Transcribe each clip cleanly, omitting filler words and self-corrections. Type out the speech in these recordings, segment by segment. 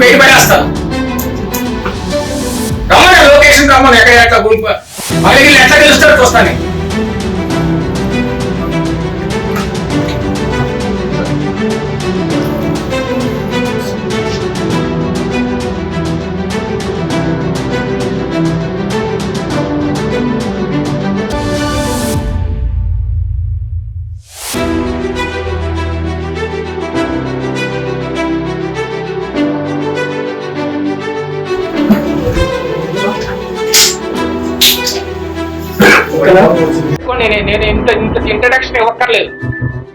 పెట్టి పడేస్తాను. రమ్మని లొకేషన్ రమ్మని ఎక్కడ ఎట్లా గుంపు మళ్ళీ ఎట్లా తెలుస్తారో చూస్తాను. నేను ఇంత ఇంట్రడక్షన్ ఇవ్వక్కర్లేదు.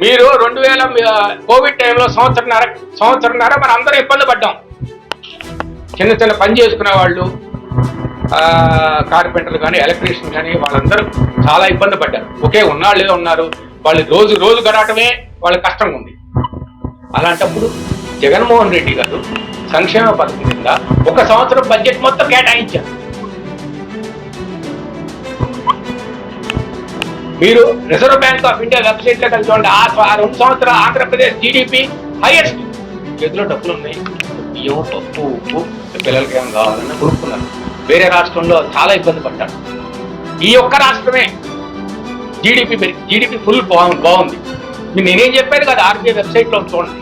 మీరు 2000 కోవిడ్ టైంలో సంవత్సరంన్నర మనం అందరం ఇబ్బంది పడ్డాం. చిన్న చిన్న పని చేసుకునే వాళ్ళు, కార్పెంటర్లు కానీ ఎలక్ట్రీషియన్ కానీ వాళ్ళందరూ చాలా ఇబ్బంది పడ్డారు. ఒకే ఉన్నాళ్ళు ఏదో ఉన్నారు, వాళ్ళు రోజు గడవటమే వాళ్ళకి కష్టంగా ఉంది. అలాంటప్పుడు జగన్మోహన్ రెడ్డి గారు సంక్షేమ పథకం కింద 1 సంవత్సరం బడ్జెట్ మొత్తం కేటాయించారు. మీరు reserve bank of India website లో కలిసి చూడండి. ఆ 2 సంవత్సరాలు ఆంధ్రప్రదేశ్ జీడిపి హైయెస్ట్. చేతిలో డబ్బులు ఉన్నాయి, బియ్యం, పప్పు, ఉప్పు పిల్లలకి ఏం కావాలని కొనుక్కున్నారు. వేరే రాష్ట్రంలో చాలా ఇబ్బంది పడ్డారు. ఈ ఒక్క రాష్ట్రమే జీడిపి ఫుల్ బాగుంది. నేనేం చెప్పాను కదా, ఆర్బీఐ వెబ్సైట్ లో చూడండి.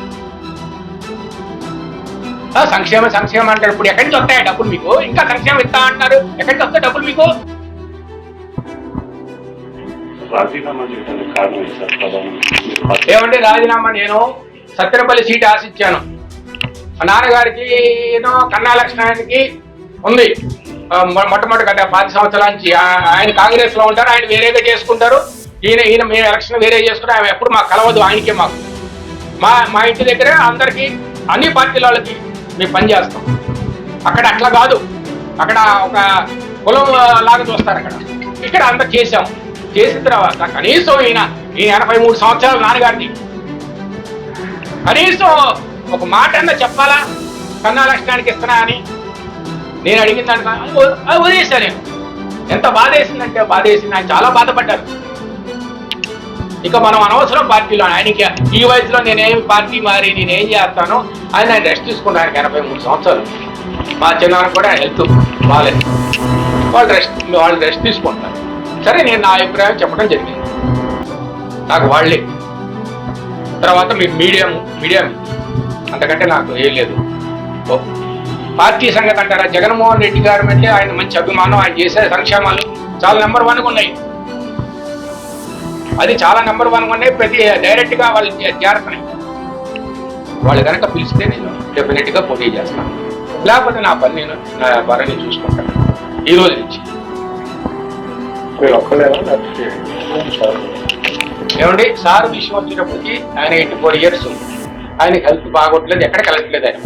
సంక్షేమం అంటారు. ఇప్పుడు ఎక్కడి నుంచి వస్తాయి డబ్బులు మీకు? ఇంకా సంక్షేమం ఇస్తా అంటున్నారు, ఎక్కడి నుంచి వస్తాయి డబ్బులు మీకు? ఏమంటే రాజీనామా, నేను సత్తెనపల్లి సీట్ ఆశించాను. మా నాన్నగారికి ఏదో కన్నా లక్ష్మణానికి ఉంది మొట్టమొదటి గత 10 సంవత్సరాల నుంచి. ఆయన కాంగ్రెస్ లో ఉంటారు, ఆయన వేరేగా చేసుకుంటారు. ఈయన మేము ఎలక్షన్ వేరే చేసుకుంటాం. ఆయన ఎప్పుడు మాకు కలవదు, ఆయనకే మాకు. మా ఇంటి దగ్గర అందరికి అన్ని పార్టీల వాళ్ళకి మేము పనిచేస్తాం. అక్కడ అట్లా కాదు, అక్కడ ఒక కులం లాగా చూస్తారు. ఇక్కడ అంతా చేసాం. చేసిన తర్వాత కనీసం ఈయన 83 సంవత్సరాలు నాన్నగారిని కనీసం ఒక మాట అన్నా చెప్పాలా, కన్నా లక్ష్మణానికి ఇస్తున్నా అని. నేను అడిగిన దానికి అది వదిలేశాను. నేను ఎంత బాధేసిందంటే బాధేసింది. ఆయన చాలా బాధపడ్డారు. ఇక మనం అనవసరం పార్టీలో. ఆయనకి ఈ వయసులో నేనేమి పార్టీ మారి నేనేం చేస్తాను, ఆయన రెస్ట్ తీసుకుంటాను. ఆయనకి 83 సంవత్సరాలు. మా చిన్నాన్న కూడా హెల్త్ బాగాలేదు, వాళ్ళు రెస్ట్ తీసుకుంటారు. సరే, నేను నా అభిప్రాయం చెప్పడం జరిగింది. నాకు వాళ్ళే తర్వాత మీరు మీడియా అంతకంటే నాకు ఏం లేదు. పార్టీ సంగతి అంటారా, జగన్మోహన్ రెడ్డి గారు అంటే ఆయన మంచి అభిమానం. ఆయన చేసే సంక్షేమాలు చాలా నెంబర్ 1గా ఉన్నాయి. అది చాలా నెంబర్ 1గా ఉన్నాయి. ప్రతి డైరెక్ట్గా వాళ్ళు చేరుతున్నాయి. వాళ్ళు కనుక పిలిస్తే నేను డెఫినెట్గా పోటీ చేస్తాను. లేకపోతే నా పని నేను నా వ్యాపారాన్ని చూసుకుంటాను ఈ రోజు నుంచి. ఏమండి, సార్ విషయం వచ్చేటప్పటికి ఆయన 84 years, ఆయనకి హెల్త్ బాగోట్లేదు, ఎక్కడికి వెళ్ళట్లేదు. ఆయన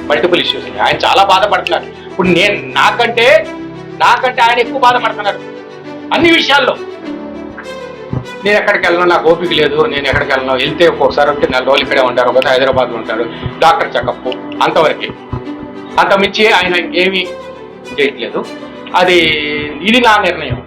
మల్టిపుల్ ఇష్యూస్. ఆయన చాలా బాధపడుతున్నారు. ఇప్పుడు నాకంటే ఆయన ఎక్కువ బాధపడుతున్నారు అన్ని విషయాల్లో. నేను ఎక్కడికి వెళ్ళను, నాకు ఓపిక లేదు, నేను ఎక్కడికి వెళ్ళను. వెళ్తే ఒక్కొక్కసారి ఉంటే 4 రోజులు ఇక్కడే ఉంటారు, ఒకసారి హైదరాబాద్లో ఉంటారు, డాక్టర్ చెకప్ అంతవరకే. అంతమించి ఆయన ఇంకేమీ చేయట్లేదు. ఇది నా నిర్ణయం.